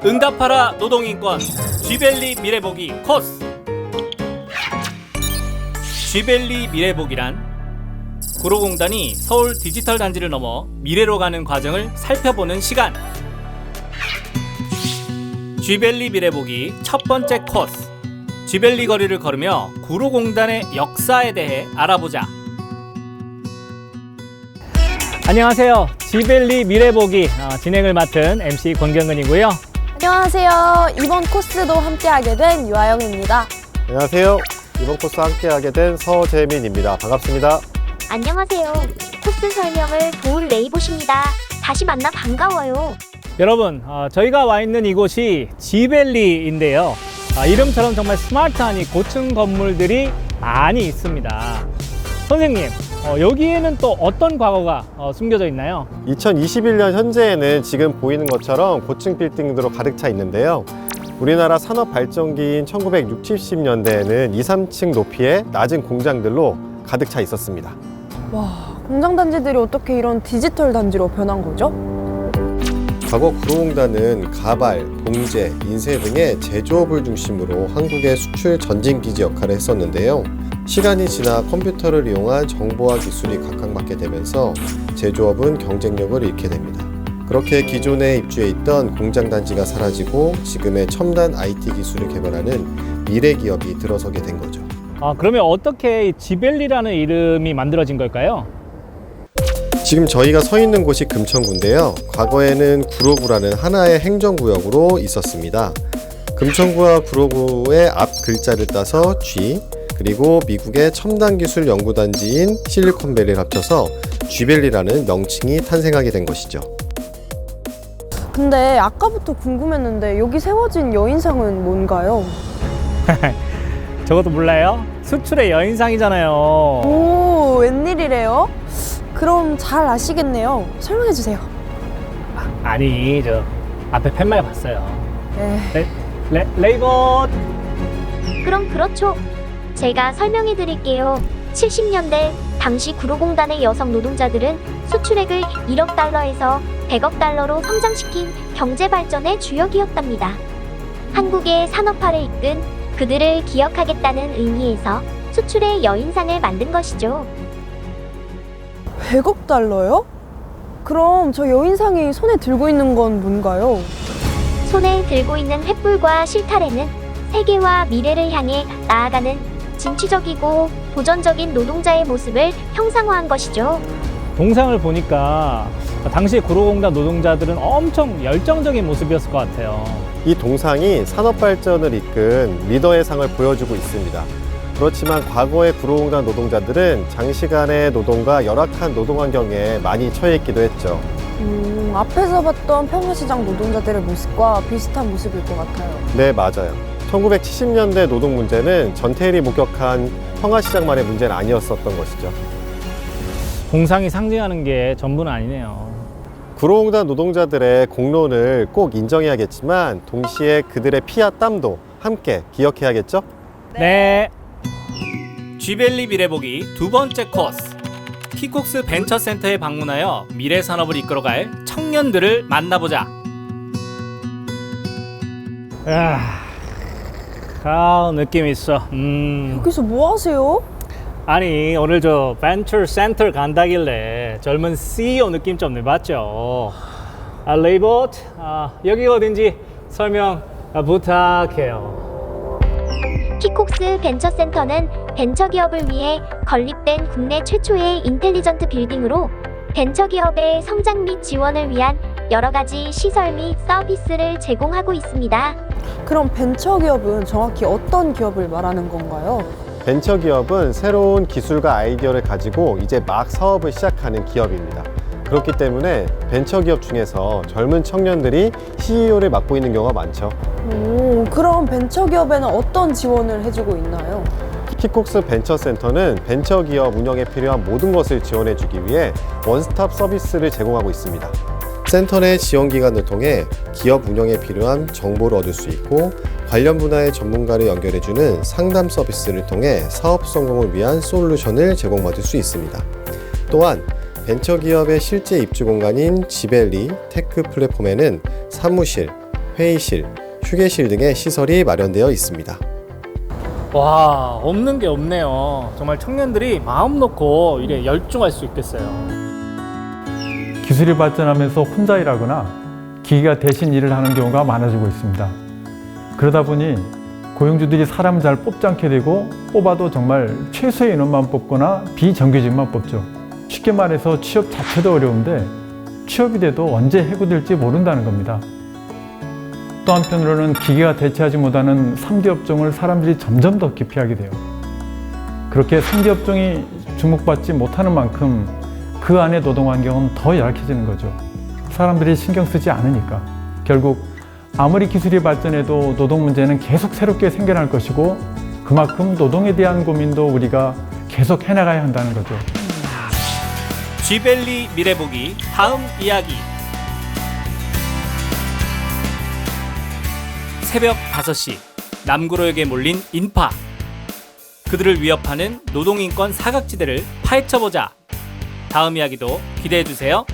응답하라 노동인권 쥐벨리 미래보기 코스. 쥐벨리 미래보기란 구로공단이 서울 디지털 단지를 넘어 미래로 가는 과정을 살펴보는 시간. 쥐벨리 미래보기 첫 번째 코스. 쥐벨리 거리를 걸으며 구로공단의 역사에 대해 알아보자. 안녕하세요. 쥐벨리 미래보기 진행을 맡은 MC 권경근이고요. 안녕하세요. 이번 코스도 함께하게 된 유아영입니다. 안녕하세요. 이번 코스 함께하게 된 서재민입니다. 반갑습니다. 안녕하세요. 코스 설명을 도울 레이봇입니다. 다시 만나 반가워요. 여러분, 저희가 와 있는 이곳이 쥐벨리인데요. 이름처럼 정말 스마트한 이 고층 건물들이 많이 있습니다. 선생님, 여기에는 또 어떤 과거가 숨겨져 있나요? 2021년 현재에는 지금 보이는 것처럼 고층 빌딩들로 가득 차 있는데요. 우리나라 산업 발전기인 1960, 70년대에는 2, 3층 높이의 낮은 공장들로 가득 차 있었습니다. 와, 공장 단지들이 어떻게 이런 디지털 단지로 변한 거죠? 과거 구로공단은 가발, 봉제, 인쇄 등의 제조업을 중심으로 한국의 수출 전진기지 역할을 했었는데요. 시간이 지나 컴퓨터를 이용한 정보화 기술이 각광받게 되면서 제조업은 경쟁력을 잃게 됩니다. 그렇게 기존에 입주해 있던 공장 단지가 사라지고 지금의 첨단 IT 기술을 개발하는 미래 기업이 들어서게 된 거죠. 그러면 어떻게 이 쥐벨리라는 이름이 만들어진 걸까요? 지금 저희가 서 있는 곳이 금천구인데요. 과거에는 구로구라는 하나의 행정구역으로 있었습니다. 금천구와 구로구의 앞 글자를 따서 G, 그리고 미국의 첨단 기술 연구단지인 실리콘밸리를 합쳐서 쥐벨리라는 명칭이 탄생하게 된 것이죠. 근데 아까부터 궁금했는데 여기 세워진 여인상은 뭔가요? 저것도 몰라요? 수출의 여인상이잖아요. 오, 웬일이래요? 그럼 잘 아시겠네요. 설명해 주세요. 아니, 저 앞에 팻말 봤어요. 네. 레이봇! 그럼 그렇죠. 제가 설명해 드릴게요. 70년대 당시 구로공단의 여성 노동자들은 수출액을 1억 달러에서 100억 달러로 성장시킨 경제 발전의 주역이었답니다. 한국의 산업화를 이끈 그들을 기억하겠다는 의미에서 수출의 여인상을 만든 것이죠. 100억 달러요? 그럼 저 여인상이 손에 들고 있는 건 뭔가요? 손에 들고 있는 횃불과 실타래는 세계와 미래를 향해 나아가는 진취적이고 도전적인 노동자의 모습을 형상화한 것이죠. 동상을 보니까 당시 구로공단 노동자들은 엄청 열정적인 모습이었을 것 같아요. 이 동상이 산업 발전을 이끈 리더의 상을 보여주고 있습니다. 그렇지만 과거의 구로공단 노동자들은 장시간의 노동과 열악한 노동 환경에 많이 처해 있기도 했죠. 앞에서 봤던 평화시장 노동자들의 모습과 비슷한 모습일 것 같아요. 네, 맞아요. 1970년대 노동 문제는 전태일이 목격한 평화시장만의 문제는 아니었었던 것이죠. 동상이 상징하는 게 전부는 아니네요. 구로공단 노동자들의 공로를 꼭 인정해야겠지만 동시에 그들의 피와 땀도 함께 기억해야겠죠? 네. 쥐벨리 미래보기 두 번째 코스. 키콕스 벤처센터에 방문하여 미래 산업을 이끌어갈 청년들을 만나보자. 느낌 있어. 여기서 뭐 하세요? 아니, 오늘 저 벤처 센터 간다길래 젊은 CEO 느낌 좀 내봤죠. 레이봇, 여기 어딘지 설명 부탁해요. 키콕스 벤처센터는 벤처기업을 위해 건립된 국내 최초의 인텔리전트 빌딩으로 벤처기업의 성장 및 지원을 위한 여러 가지 시설 및 서비스를 제공하고 있습니다. 그럼 벤처기업은 정확히 어떤 기업을 말하는 건가요? 벤처기업은 새로운 기술과 아이디어를 가지고 이제 막 사업을 시작하는 기업입니다. 그렇기 때문에 벤처기업 중에서 젊은 청년들이 CEO를 맡고 있는 경우가 많죠. 그럼 벤처기업에는 어떤 지원을 해주고 있나요? 키콕스 벤처센터는 벤처기업 운영에 필요한 모든 것을 지원해주기 위해 원스톱 서비스를 제공하고 있습니다. 센터 내 지원기관을 통해 기업 운영에 필요한 정보를 얻을 수 있고 관련 분야의 전문가를 연결해주는 상담 서비스를 통해 사업 성공을 위한 솔루션을 제공받을 수 있습니다. 또한 벤처기업의 실제 입주 공간인 쥐벨리 테크 플랫폼에는 사무실, 회의실, 휴게실 등의 시설이 마련되어 있습니다. 와, 없는 게 없네요. 정말 청년들이 마음 놓고 일에 열중할 수 있겠어요. 기술이 발전하면서 혼자 일하거나 기계가 대신 일을 하는 경우가 많아지고 있습니다. 그러다 보니 고용주들이 사람을 잘 뽑지 않게 되고 뽑아도 정말 최소의 인원만 뽑거나 비정규직만 뽑죠. 쉽게 말해서 취업 자체도 어려운데 취업이 돼도 언제 해고될지 모른다는 겁니다. 또 한편으로는 기계가 대체하지 못하는 3D 업종을 사람들이 점점 더 기피하게 돼요. 그렇게 3D 업종이 주목받지 못하는 만큼 그 안의 노동 환경은 더 열악해지는 거죠. 사람들이 신경 쓰지 않으니까. 결국 아무리 기술이 발전해도 노동 문제는 계속 새롭게 생겨날 것이고 그만큼 노동에 대한 고민도 우리가 계속 해나가야 한다는 거죠. 쥐벨리 미래보기 다음 이야기. 새벽 5시 남구로역에 몰린 인파. 그들을 위협하는 노동인권 사각지대를 파헤쳐보자. 다음 이야기도 기대해주세요.